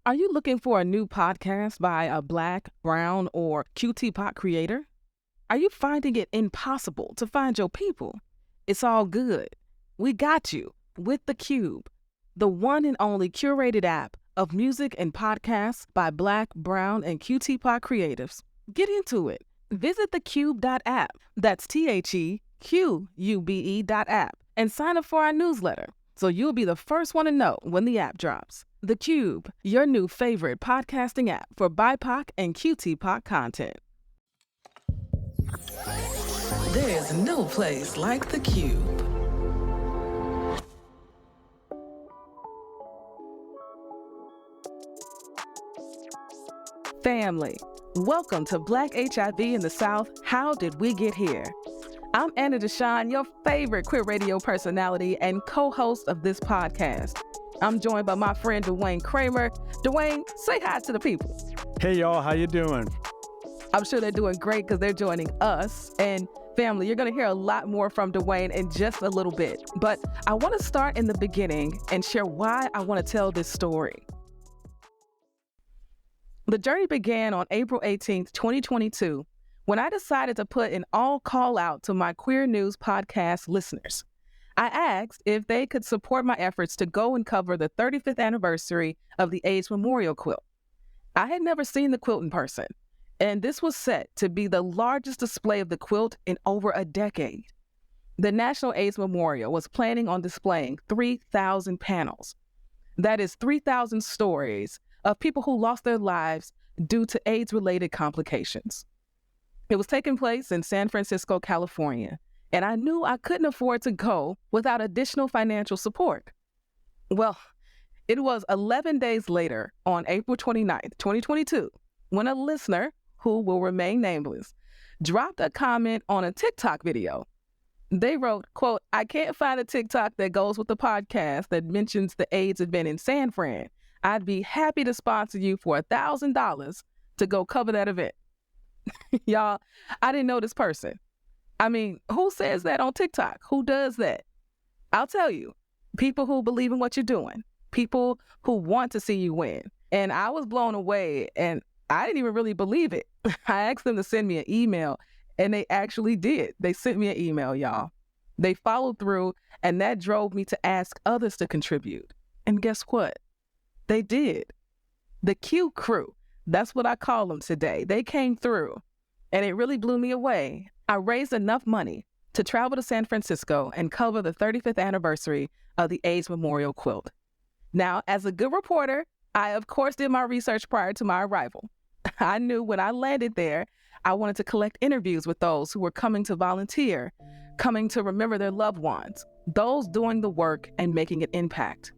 Are you looking for a new podcast by a Black, brown, or QT pot creator? Are you finding it impossible to find your people? It's all good. We got you with The Cube, the one and only curated app of music and podcasts by Black, brown, and QT pot creatives. Get into it. Visit thecube.app. That's TheQube.app and sign up for our newsletter so you'll be the first one to know when the app drops. The Cube, your new favorite podcasting app for BIPOC and QT-POC content. There's no place like The Cube. Family, welcome to Black HIV in the South. How did we get here? I'm Anna DeShawn, your favorite queer radio personality and co-host of this podcast. I'm joined by my friend Duane Cramer. Duane, say hi to the people. Hey y'all, how you doing? I'm sure they're doing great because they're joining us. And family, you're going to hear a lot more from Duane in just a little bit. But I want to start in the beginning and share why I want to tell this story. The journey began on April 18th, 2022, when I decided to put an all call out to my Queer News podcast listeners. I asked if they could support my efforts to go and cover the 35th anniversary of the AIDS Memorial Quilt. I had never seen the quilt in person, and this was set to be the largest display of the quilt in over a decade. The National AIDS Memorial was planning on displaying 3,000 panels. That is 3,000 stories of people who lost their lives due to AIDS-related complications. It was taking place in San Francisco, California, and I knew I couldn't afford to go without additional financial support. Well, it was 11 days later, on April 29th, 2022, when a listener, who will remain nameless, dropped a comment on a TikTok video. They wrote, quote, "I can't find a TikTok that goes with the podcast that mentions the AIDS event in San Fran. I'd be happy to sponsor you for $1,000 to go cover that event." Y'all, I didn't know this person. I mean, who says that on TikTok? Who does that? I'll tell you, people who believe in what you're doing, people who want to see you win. And I was blown away, and I didn't even really believe it. I asked them to send me an email, and they actually did. They sent me an email, y'all. They followed through, and that drove me to ask others to contribute. And guess what? They did. The Q crew, that's what I call them today. They came through, and it really blew me away. I raised enough money to travel to San Francisco and cover the 35th anniversary of the AIDS Memorial Quilt. Now, as a good reporter, I of course did my research prior to my arrival. I knew when I landed there, I wanted to collect interviews with those who were coming to volunteer, coming to remember their loved ones, those doing the work and making an impact.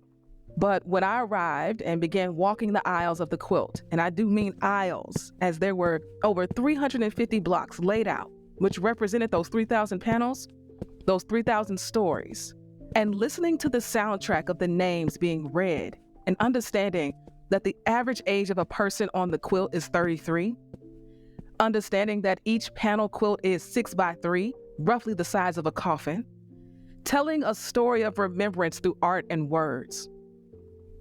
But when I arrived and began walking the aisles of the quilt, and I do mean aisles, as there were over 350 blocks laid out, which represented those 3,000 panels, those 3,000 stories, and listening to the soundtrack of the names being read and understanding that the average age of a person on the quilt is 33, understanding that each panel quilt is 6x3, roughly the size of a coffin, telling a story of remembrance through art and words.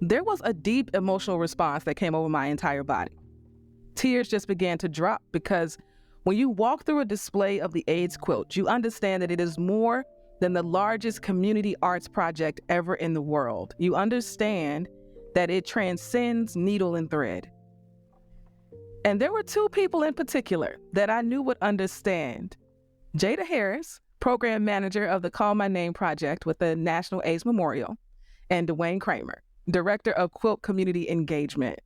There was a deep emotional response that came over my entire body. Tears just began to drop because when you walk through a display of the AIDS quilt, you understand that it is more than the largest community arts project ever in the world. You understand that it transcends needle and thread. And there were two people in particular that I knew would understand. Jada Harris, program manager of the Call My Name project with the National AIDS Memorial, and Duane Cramer, director of Quilt Community Engagement.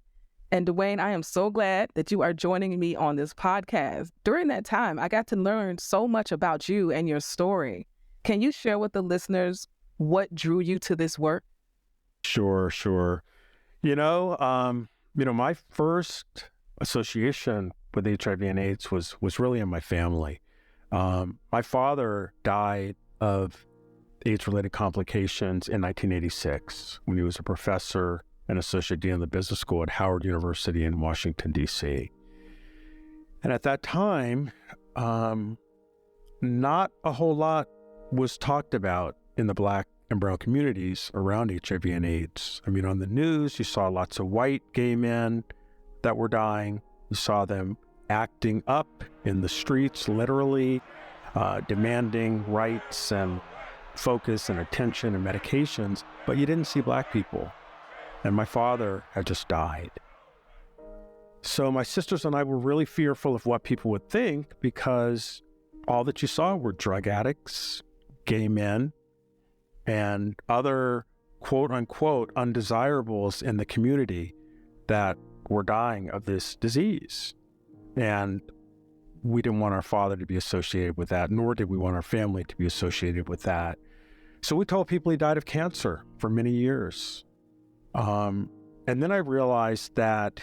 And Duane, I am so glad that you are joining me on this podcast. During that time, I got to learn so much about you and your story. Can you share with the listeners what drew you to this work? Sure. My first association with HIV and AIDS was really in my family. My father died of AIDS-related complications in 1986 when he was a professor and associate dean of the business school at Howard University in Washington, D.C. And at that time, not a whole lot was talked about in the Black and brown communities around HIV and AIDS. I mean, on the news, you saw lots of white gay men that were dying. You saw them acting up in the streets, literally, demanding rights and focus and attention and medications, but you didn't see Black people. And my father had just died. So my sisters and I were really fearful of what people would think, because all that you saw were drug addicts, gay men, and other quote-unquote undesirables in the community that were dying of this disease. And we didn't want our father to be associated with that, nor did we want our family to be associated with that. So we told people he died of cancer for many years. And then I realized that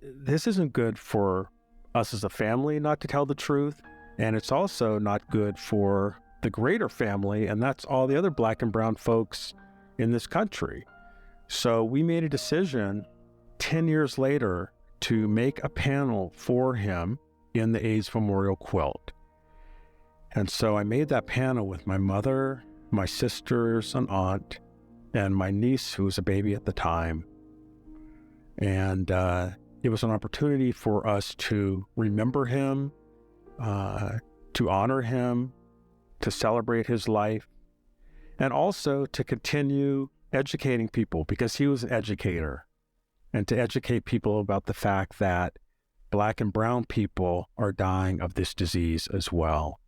this isn't good for us as a family not to tell the truth. And it's also not good for the greater family, and that's all the other Black and brown folks in this country. So we made a decision 10 years later to make a panel for him in the AIDS Memorial Quilt. And so I made that panel with my mother, my sisters, an aunt, and my niece, who was a baby at the time. And it was an opportunity for us to remember him, to honor him, to celebrate his life, and also to continue educating people, because he was an educator, and to educate people about the fact that Black and brown people are dying of this disease as well.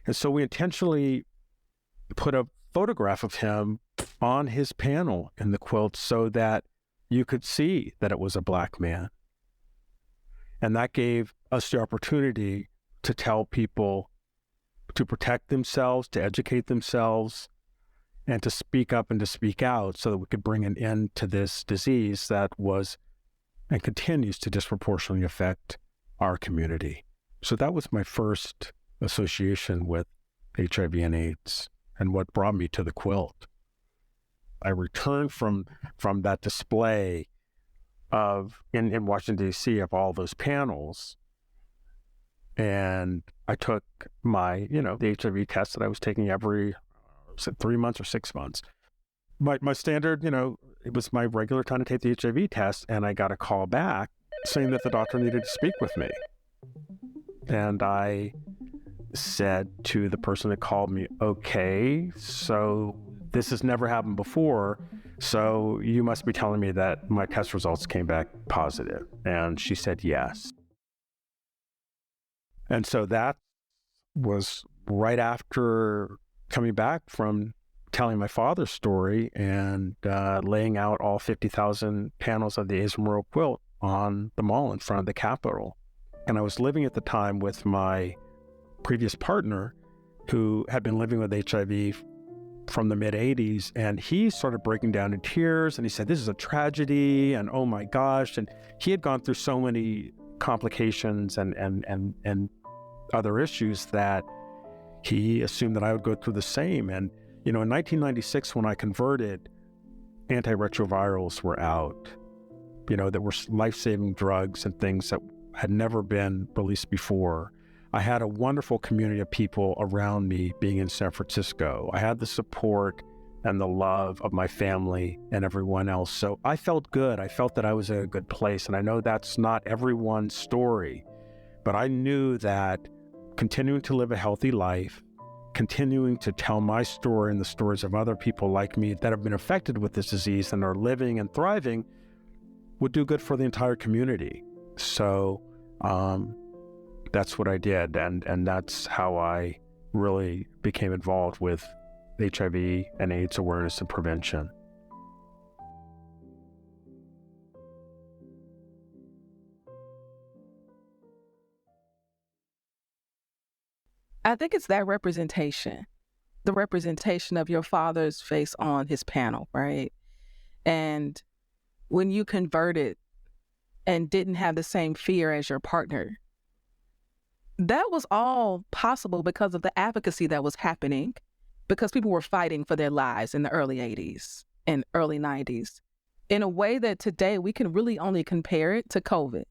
And so we intentionally put a photograph of him on his panel in the quilt so that you could see that it was a Black man. And that gave us the opportunity to tell people to protect themselves, to educate themselves, and to speak up and to speak out so that we could bring an end to this disease that was and continues to disproportionately affect our community. So that was my first association with HIV and AIDS, and what brought me to the quilt. I returned from that display in Washington, D.C. of all those panels, and I took my, the HIV test that I was taking every 3 months or 6 months. My standard, it was my regular time to take the HIV test, and I got a call back saying that the doctor needed to speak with me. And I said to the person that called me, okay, so this has never happened before, so you must be telling me that my test results came back positive. And she said yes. And so that was right after coming back from telling my father's story and laying out all 50,000 panels of the AIDS Memorial Quilt on the mall in front of the Capitol. And I was living at the time with my previous partner, who had been living with HIV from the mid-'80s, and he started breaking down in tears, and he said, this is a tragedy, and oh my gosh. And he had gone through so many complications and other issues that he assumed that I would go through the same. And in 1996, when I converted, antiretrovirals were out, that were life-saving drugs and things that had never been released before. I had a wonderful community of people around me being in San Francisco. I had the support and the love of my family and everyone else. So I felt good. I felt that I was in a good place. And I know that's not everyone's story, but I knew that continuing to live a healthy life, continuing to tell my story and the stories of other people like me that have been affected with this disease and are living and thriving would do good for the entire community. So that's what I did, and that's how I really became involved with HIV and AIDS awareness and prevention. I think it's that representation, the representation of your father's face on his panel, right? And when you converted and didn't have the same fear as your partner, that was all possible because of the advocacy that was happening, because people were fighting for their lives in the early 80s and early 90s in a way that today we can really only compare it to COVID.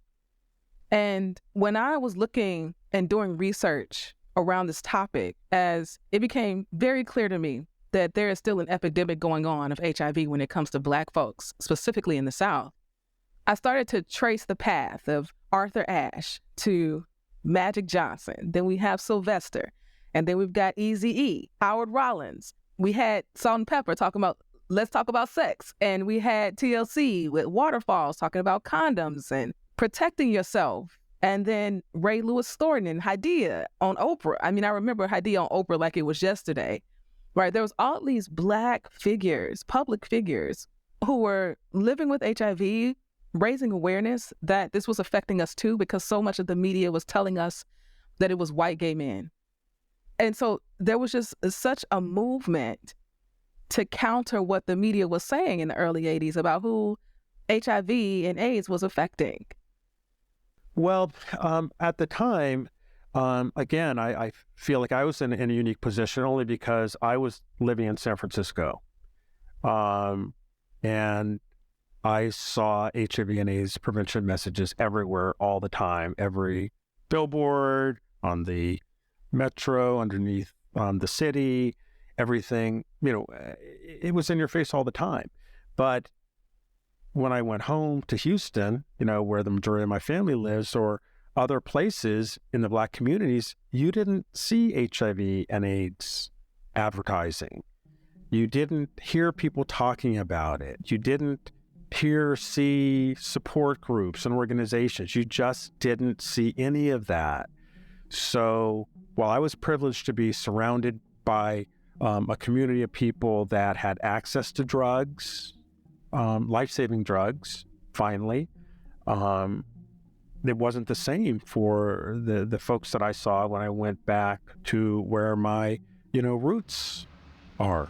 And when I was looking and doing research around this topic, as it became very clear to me that there is still an epidemic going on of HIV when it comes to Black folks, specifically in the South, I started to trace the path of Arthur Ashe to Magic Johnson. Then we have Sylvester. And then we've got Eazy-E, Howard Rollins. We had Salt and Pepper talking about, let's talk about sex. And we had TLC with Waterfalls talking about condoms and protecting yourself. And then Ray Lewis Thornton and Hadea on Oprah. I mean, I remember Hadea on Oprah like it was yesterday, right? There was all these Black figures, public figures, who were living with HIV, raising awareness that this was affecting us too, because so much of the media was telling us that it was white gay men. And so there was just such a movement to counter what the media was saying in the early 80s about who HIV and AIDS was affecting. Well, at the time, again, I feel like I was in a unique position only because I was living in San Francisco. And I saw HIV and AIDS prevention messages everywhere all the time, every billboard, on the metro, underneath the city, everything, it was in your face all the time. But when I went home to Houston, where the majority of my family lives, or other places in the Black communities, you didn't see HIV and AIDS advertising. You didn't hear people talking about it. You didn't see support groups and organizations. You just didn't see any of that. So while I was privileged to be surrounded by a community of people that had access to drugs, life-saving drugs, finally, it wasn't the same for the folks that I saw when I went back to where my, roots are.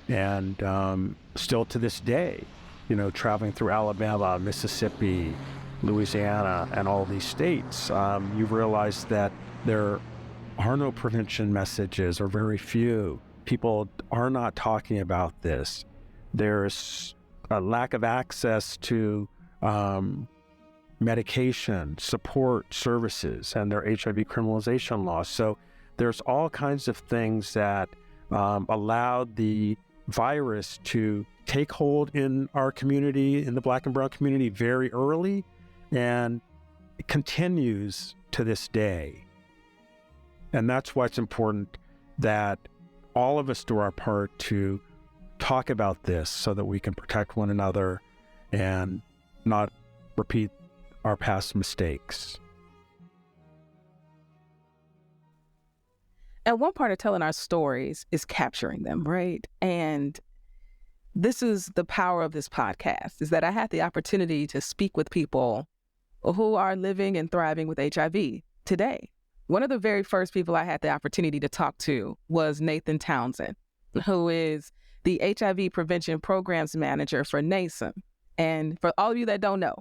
And still to this day, traveling through Alabama, Mississippi, Louisiana, and all these states, you realize that there are no prevention messages, or very few. People are not talking about this. There's a lack of access to medication, support services, and their HIV criminalization laws. So there's all kinds of things that allowed the virus to take hold in our community, in the Black and brown community, very early, and it continues to this day. And that's why it's important that all of us do our part to talk about this so that we can protect one another and not repeat our past mistakes. And one part of telling our stories is capturing them, right? And this is the power of this podcast, is that I had the opportunity to speak with people who are living and thriving with HIV today. One of the very first people I had the opportunity to talk to was Nathan Townsend, who is the HIV Prevention Programs Manager for NASEM. And for all of you that don't know,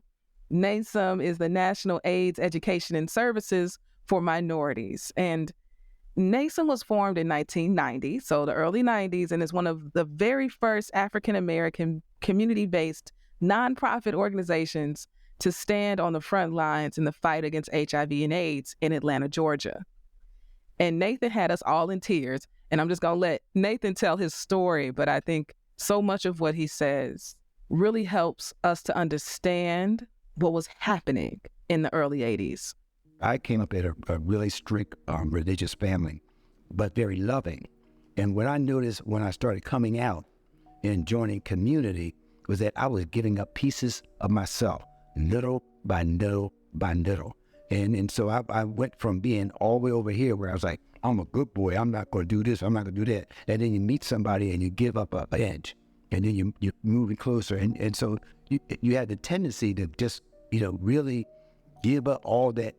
NASEM is the National AIDS Education and Services for Minorities. And NASEM was formed in 1990, so the early 90s, and is one of the very first African-American community-based nonprofit organizations to stand on the front lines in the fight against HIV and AIDS in Atlanta, Georgia. And Nathan had us all in tears, and I'm just going to let Nathan tell his story, but I think so much of what he says really helps us to understand what was happening in the early 80s. I came up in a really strict religious family, but very loving. And what I noticed when I started coming out and joining community was that I was giving up pieces of myself, little by little by little. And so I went from being all the way over here where I was like, I'm a good boy, I'm not going to do this, I'm not going to do that. And then you meet somebody and you give up an edge, and then you're moving closer. And so you had the tendency to just, really give up all that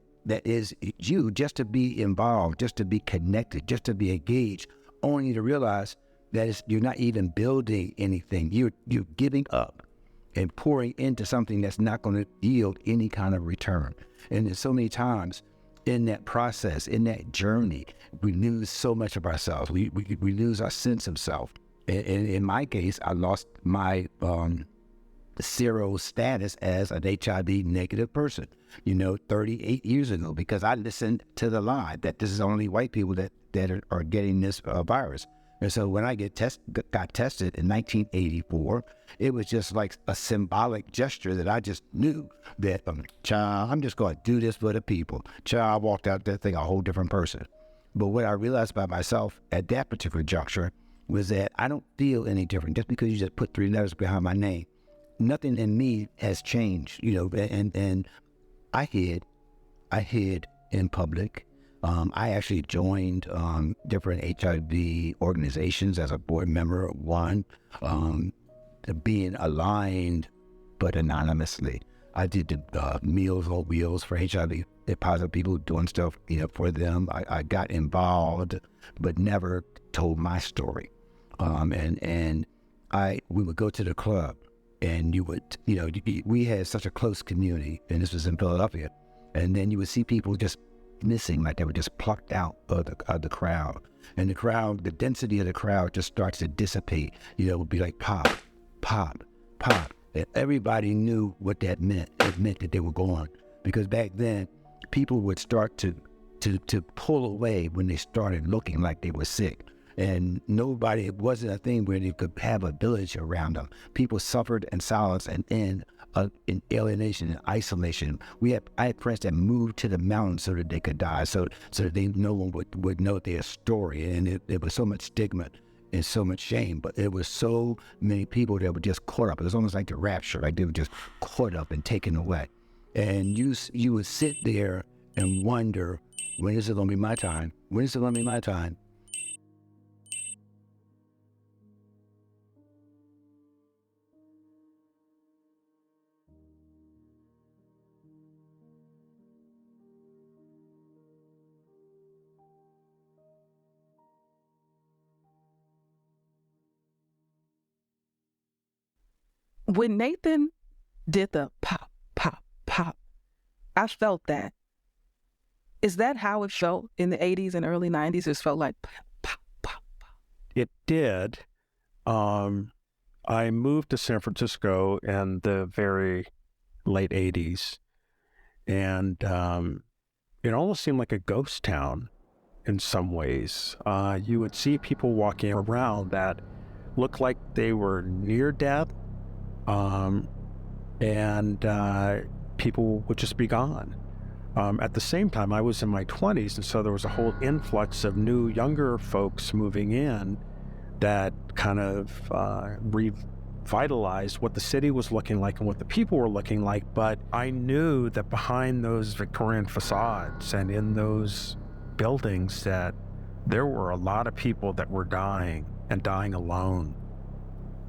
is you, just to be involved, just to be connected, just to be engaged, only to realize that you're not even building anything. You're giving up and pouring into something that's not going to yield any kind of return. And there's so many times in that process, in that journey, we lose so much of ourselves. We lose our sense of self. And in my case, I lost my zero status as an HIV negative person, 38 years ago, because I listened to the lie that this is only white people that are getting this virus. And so when I got tested in 1984, it was just like a symbolic gesture that I just knew that, child, I'm just going to do this for the people. Child, I walked out that thing a whole different person. But what I realized by myself at that particular juncture was that I don't feel any different just because you just put 3 letters behind my name. Nothing in me has changed, and I hid in public. I actually joined different HIV organizations as a board member of one, being aligned but anonymously. I did the Meals on Wheels for HIV positive people, doing stuff for them. I got involved but never told my story. We would go to the club, and we had such a close community, and this was in Philadelphia, and then you would see people just missing, like they were just plucked out of the crowd. And the density of the crowd just starts to dissipate. It would be like pop, pop, pop. And everybody knew what that meant. It meant that they were gone. Because back then, people would start to pull away when they started looking like they were sick. And it wasn't a thing where they could have a village around them. People suffered in silence and in alienation and isolation. I had friends that moved to the mountains so that they could die, so that no one would know their story. And it was so much stigma and so much shame, but there was so many people that were just caught up. It was almost like the rapture, like they were just caught up and taken away. And you would sit there and wonder, when is it going to be my time? When is it going to be my time? When Nathan did the pop, pop, pop, I felt that. Is that how it felt in the 80s and early 90s? It felt like pop, pop, pop, pop. It did. I moved to San Francisco in the very late 80s, and it almost seemed like a ghost town in some ways. You would see people walking around that looked like they were near death, and people would just be gone. At the same time, I was in my 20s, and so there was a whole influx of new, younger folks moving in that kind of revitalized what the city was looking like and what the people were looking like. But I knew that behind those Victorian facades and in those buildings that there were a lot of people that were dying and dying alone.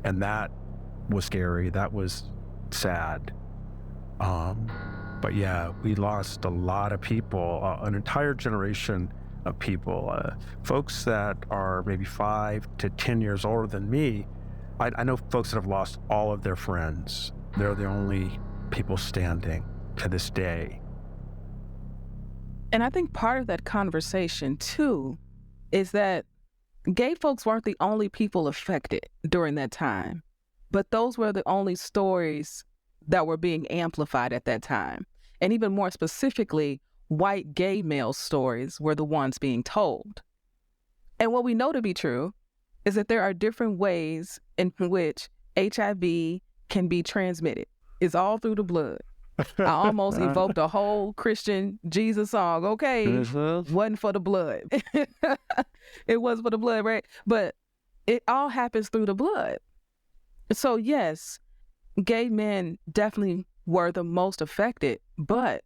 And that was scary. That was sad. But yeah, we lost a lot of people, an entire generation of people, folks that are maybe 5 to 10 years older than me. I know folks that have lost all of their friends. They're the only people standing to this day. And I think part of that conversation, too, is that gay folks weren't the only people affected during that time, but those were the only stories that were being amplified at that time. And even more specifically, white gay male stories were the ones being told. And what we know to be true is that there are different ways in which HIV can be transmitted. It's all through the blood. I almost evoked a whole Christian Jesus song. Okay, wasn't for the blood. It was for the blood, right? But it all happens through the blood. So yes, gay men definitely were the most affected, but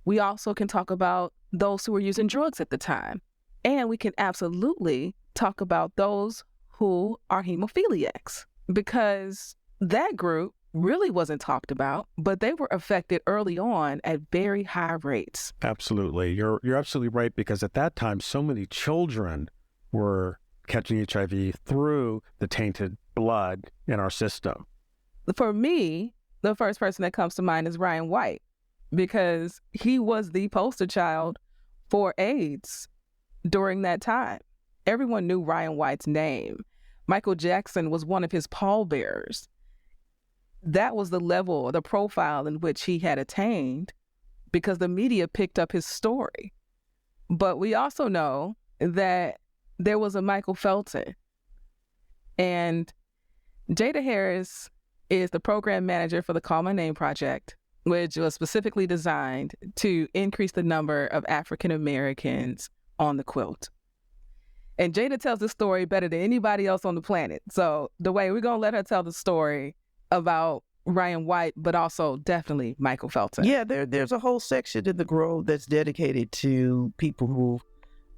we also can talk about those who were using drugs at the time. And we can absolutely talk about those who are hemophiliacs, because that group really wasn't talked about, but they were affected early on at very high rates. Absolutely. You're absolutely right, because at that time, so many children were catching HIV through the tainted blood in our system. For me, the first person that comes to mind is Ryan White, because he was the poster child for AIDS during that time. Everyone knew Ryan White's name. Michael Jackson was one of his pallbearers. That was the level, the profile in which he had attained because the media picked up his story. But we also know that there was a Michael Felton. And Jada Harris is the program manager for the Call My Name project, which was specifically designed to increase the number of African Americans on the quilt. And Jada tells this story better than anybody else on the planet. So Duane, we're going to let her tell the story about Ryan White, but also definitely Michael Felton. Yeah, there's a whole section in the Grove that's dedicated to people who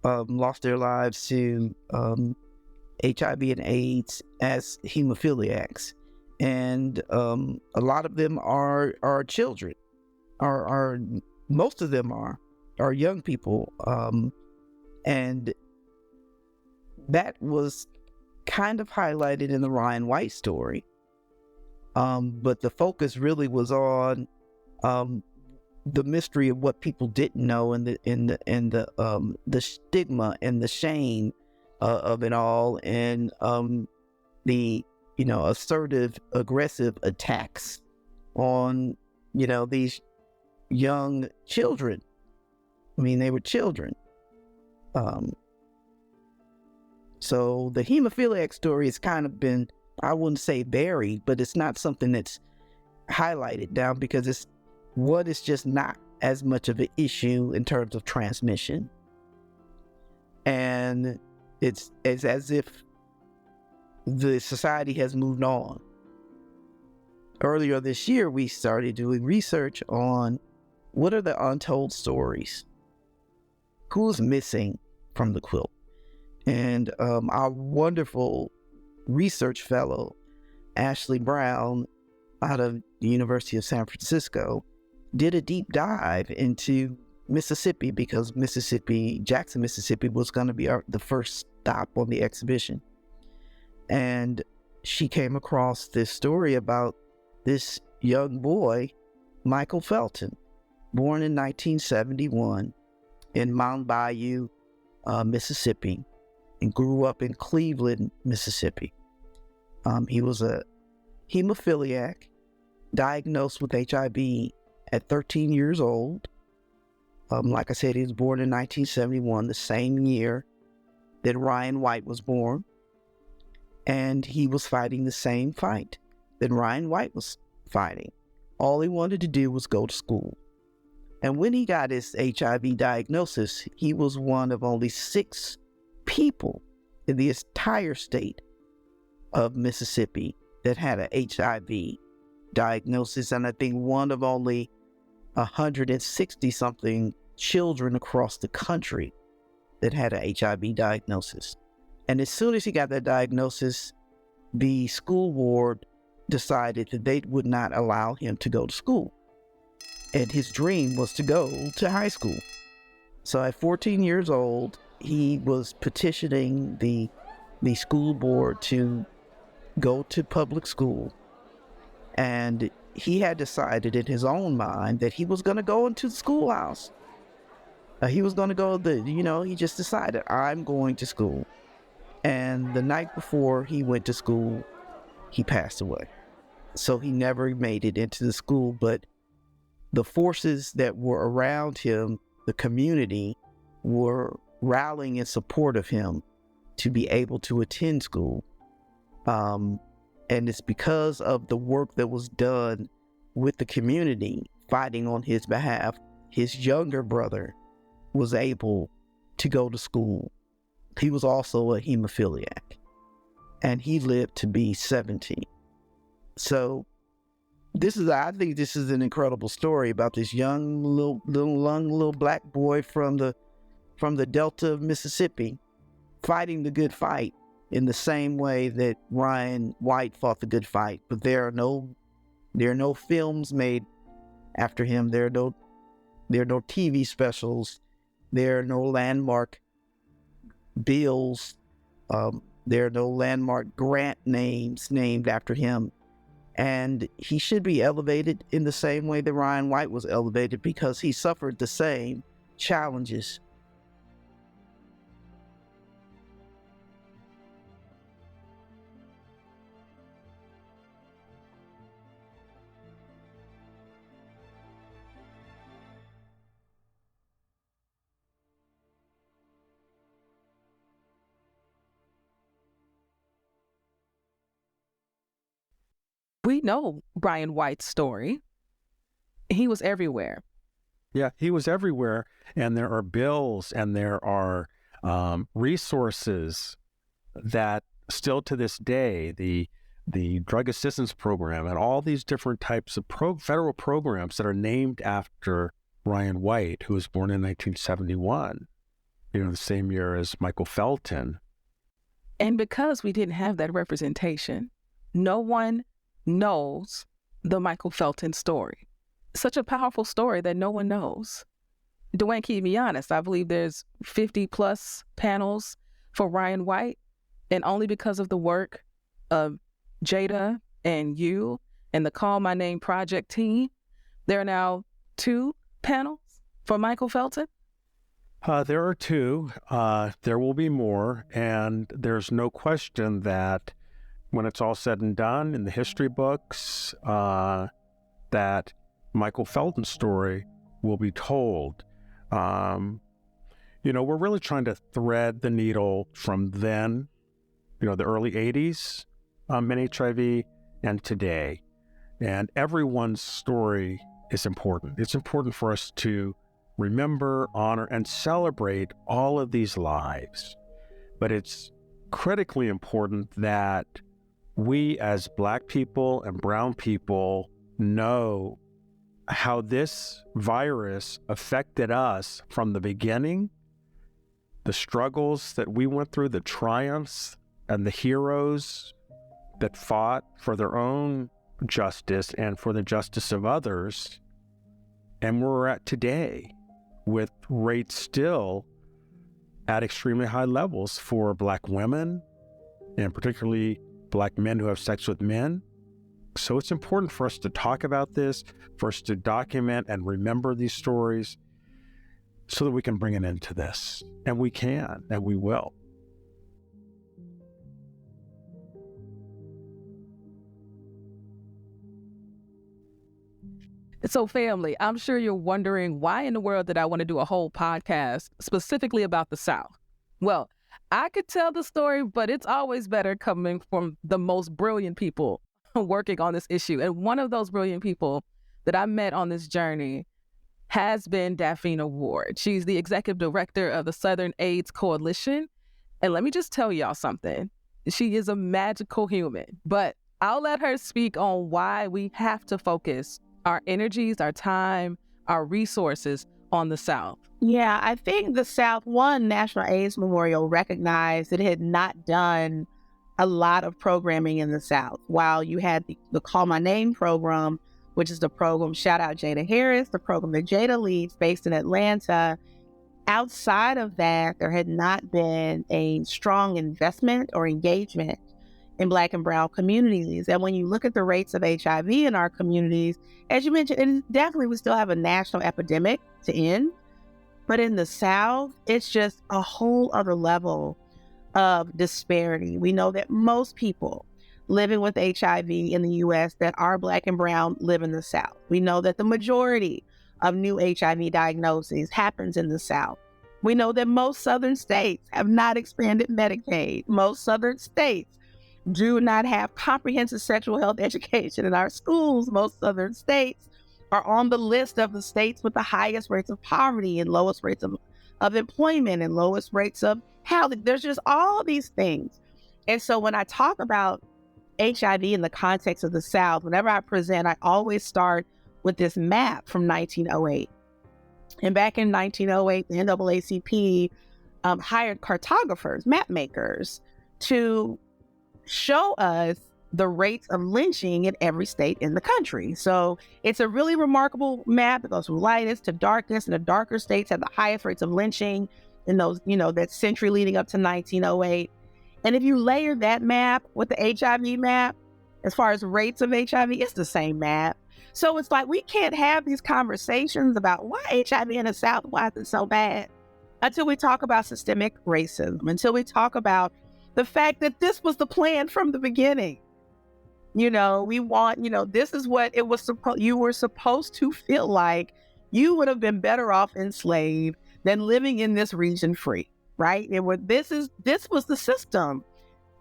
lost their lives to HIV and AIDS as hemophiliacs. And a lot of them are children, are most of them are young people. And that was kind of highlighted in the Ryan White story. But the focus really was on the mystery of what people didn't know, and the stigma and the shame of it all, and the assertive, aggressive attacks on these young children. I mean, they were children. So the hemophiliac story has kind of been, I wouldn't say buried, but it's not something that's highlighted down because it's just not as much of an issue in terms of transmission. And it's as if the society has moved on. Earlier this year, we started doing research on what are the untold stories? Who's missing from the quilt? And our wonderful research fellow, Ashley Brown, out of the University of San Francisco, did a deep dive into Mississippi because Jackson, Mississippi was going to be the first stop on the exhibition. And she came across this story about this young boy, Michael Felton, born in 1971 in Mound Bayou, Mississippi, and grew up in Cleveland, Mississippi. He was a hemophiliac, diagnosed with HIV at 13 years old. Like I said, he was born in 1971, the same year that Ryan White was born. And he was fighting the same fight that Ryan White was fighting. All he wanted to do was go to school. And when he got his HIV diagnosis, he was one of only 6 people in the entire state of Mississippi that had an HIV diagnosis, and I think one of only 160 something children across the country that had an HIV diagnosis. And as soon as he got that diagnosis, the school board decided that they would not allow him to go to school. And his dream was to go to high school. So at 14 years old, he was petitioning the school board to go to public school. And he had decided in his own mind that he was going to go into the schoolhouse. He was going to go, he just decided, I'm going to school. And the night before he went to school, he passed away. So he never made it into the school, but the forces that were around him, the community, were rallying in support of him to be able to attend school. And it's because of the work that was done with the community fighting on his behalf. His younger brother was able to go to school. He was also a hemophiliac, and he lived to be 70. So I think this is an incredible story about this young little black boy from the Delta of Mississippi fighting the good fight in the same way that Ryan White fought the good fight. But there are no films made after him. There are no TV specials. There are no landmark bills. There are no landmark grant names named after him. And he should be elevated in the same way that Ryan White was elevated, because he suffered the same challenges. We know Brian White's story. He was everywhere. Yeah, he was everywhere. And there are bills and there are resources that still to this day, the drug assistance program and all these different types of federal programs that are named after Brian White, who was born in 1971, the same year as Michael Felton. And because we didn't have that representation, no one knows the Michael Felton story. Such a powerful story that no one knows. Duane, keep me honest, I believe there's 50 plus panels for Brian White, and only because of the work of Jada and you and the Call My Name Project team, there are now 2 panels for Michael Felton? There are 2. There will be more. And there's no question that when it's all said and done in the history books, that Michael Felton's story will be told. We're really trying to thread the needle from then, the early 80s in HIV and today. And everyone's story is important. It's important for us to remember, honor, and celebrate all of these lives. But it's critically important that we as Black people and brown people know how this virus affected us from the beginning, the struggles that we went through, the triumphs and the heroes that fought for their own justice and for the justice of others, and where we're at today with rates still at extremely high levels for Black women and particularly Black men who have sex with men. So it's important for us to talk about this, for us to document and remember these stories so that we can bring an end to this. And we can, and we will. So family, I'm sure you're wondering why in the world did I want to do a whole podcast specifically about the South? Well, I could tell the story, but it's always better coming from the most brilliant people working on this issue. And one of those brilliant people that I met on this journey has been Dafina Ward. She's the executive director of the Southern AIDS Coalition. And let me just tell y'all something. She is a magical human, but I'll let her speak on why we have to focus our energies, our time, our resources on the South. Yeah, I think the South, National AIDS Memorial recognized it had not done a lot of programming in the South. While you had the Call My Name program, which is the program, shout out Jada Harris, the program that Jada leads based in Atlanta. Outside of that, there had not been a strong investment or engagement in Black and brown communities. And when you look at the rates of HIV in our communities, as you mentioned, it definitely we still have a national epidemic to end. But in the South, it's just a whole other level of disparity. We know that most people living with HIV in the U.S. that are Black and brown live in the South. We know that the majority of new HIV diagnoses happens in the South. We know that most Southern states have not expanded Medicaid. Most Southern states do not have comprehensive sexual health education in our schools. Most Southern states are on the list of the states with the highest rates of poverty and lowest rates of employment and lowest rates of housing. There's just all these things. And so when I talk about HIV in the context of the South, whenever I present, I always start with this map from 1908. And back in 1908, the NAACP hired cartographers, map makers, to show us the rates of lynching in every state in the country. So it's a really remarkable map. It goes from lightest to darkest, and the darker states have the highest rates of lynching in those, that century leading up to 1908. And if you layer that map with the HIV map, as far as rates of HIV, it's the same map. So it's like we can't have these conversations about why HIV in the South, why is it so bad, until we talk about systemic racism, until we talk about the fact that this was the plan from the beginning. We want, this is what it was you were supposed to feel like. You would have been better off enslaved than living in this region free, right? This was the system.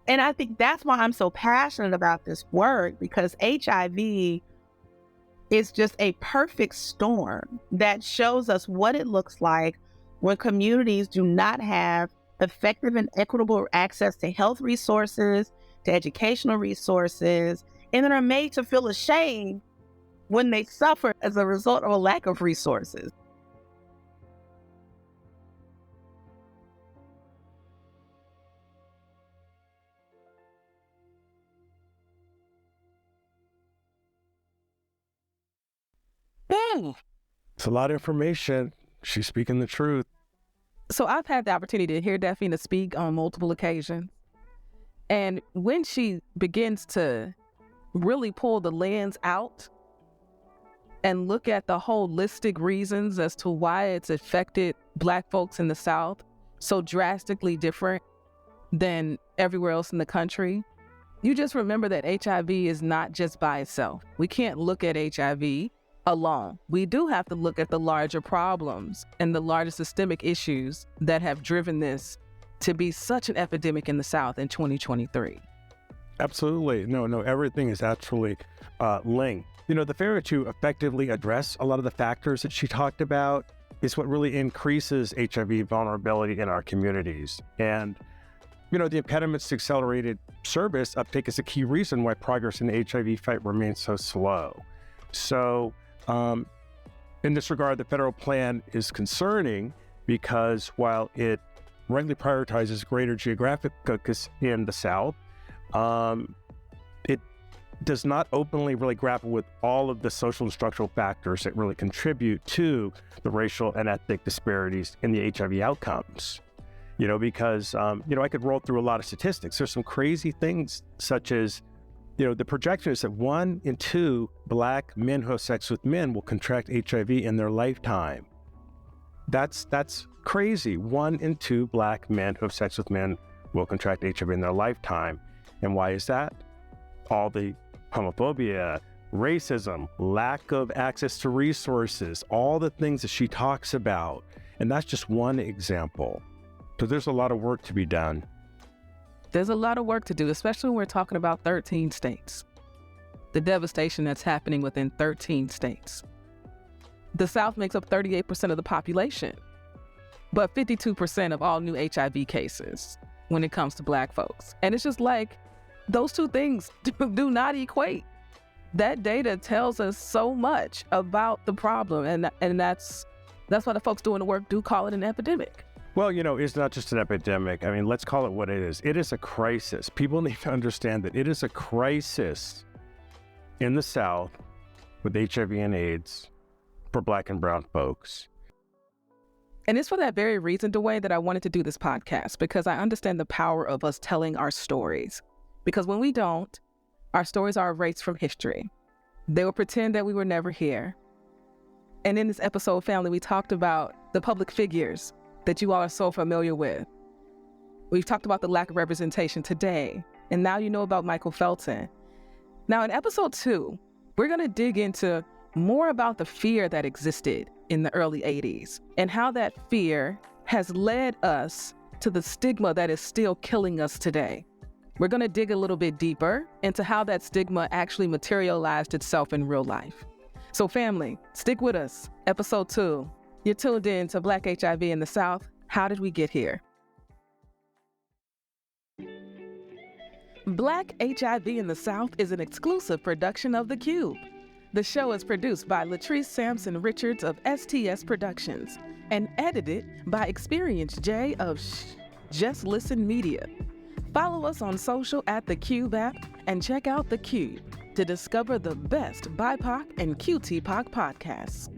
And I think that's why I'm so passionate about this work, because HIV is just a perfect storm that shows us what it looks like when communities do not have effective and equitable access to health resources, to educational resources, and then are made to feel ashamed when they suffer as a result of a lack of resources. It's a lot of information. She's speaking the truth. So I've had the opportunity to hear Dafina speak on multiple occasions. And when she begins to really pull the lens out and look at the holistic reasons as to why it's affected Black folks in the South so drastically different than everywhere else in the country, you just remember that HIV is not just by itself. We can't look at HIV alone. We do have to look at the larger problems and the larger systemic issues that have driven this to be such an epidemic in the South in 2023. Absolutely. No, everything is actually linked. The failure to effectively address a lot of the factors that she talked about is what really increases HIV vulnerability in our communities. And, the impediments to accelerated service uptake is a key reason why progress in the HIV fight remains so slow. So, in this regard, the federal plan is concerning because while it rightly prioritizes greater geographic focus in the South, it does not openly really grapple with all of the social and structural factors that really contribute to the racial and ethnic disparities in the HIV outcomes. Because, I could roll through a lot of statistics. There's some crazy things such as, the projection is that 1 in 2 Black men who have sex with men will contract HIV in their lifetime. That's crazy. 1 in 2 Black men who have sex with men will contract HIV in their lifetime. And why is that? All the homophobia, racism, lack of access to resources, all the things that she talks about. And that's just one example. So there's a lot of work to be done. There's a lot of work to do, especially when we're talking about 13 states. The devastation that's happening within 13 states. The South makes up 38% of the population, but 52% of all new HIV cases when it comes to Black folks. And it's just like, those two things do not equate. That data tells us so much about the problem, and that's why the folks doing the work do call it an epidemic. Well, it's not just an epidemic. I mean, let's call it what it is. It is a crisis. People need to understand that it is a crisis in the South with HIV and AIDS for Black and brown folks. And it's for that very reason, Duane, that I wanted to do this podcast, because I understand the power of us telling our stories. Because when we don't, our stories are erased from history. They will pretend that we were never here. And in this episode, family, we talked about the public figures that you all are so familiar with. We've talked about the lack of representation today, and now you know about Michael Felton. Now in episode 2, we're gonna dig into more about the fear that existed in the early 80s and how that fear has led us to the stigma that is still killing us today. We're gonna dig a little bit deeper into how that stigma actually materialized itself in real life. So family, stick with us. Episode 2. You're tuned in to Black HIV in the South. How did we get here? Black HIV in the South is an exclusive production of The Cube. The show is produced by Latrice Sampson Richards of STS Productions and edited by Experience J of Just Listen Media. Follow us on social at The Cube app and check out The Cube to discover the best BIPOC and QTPOC podcasts.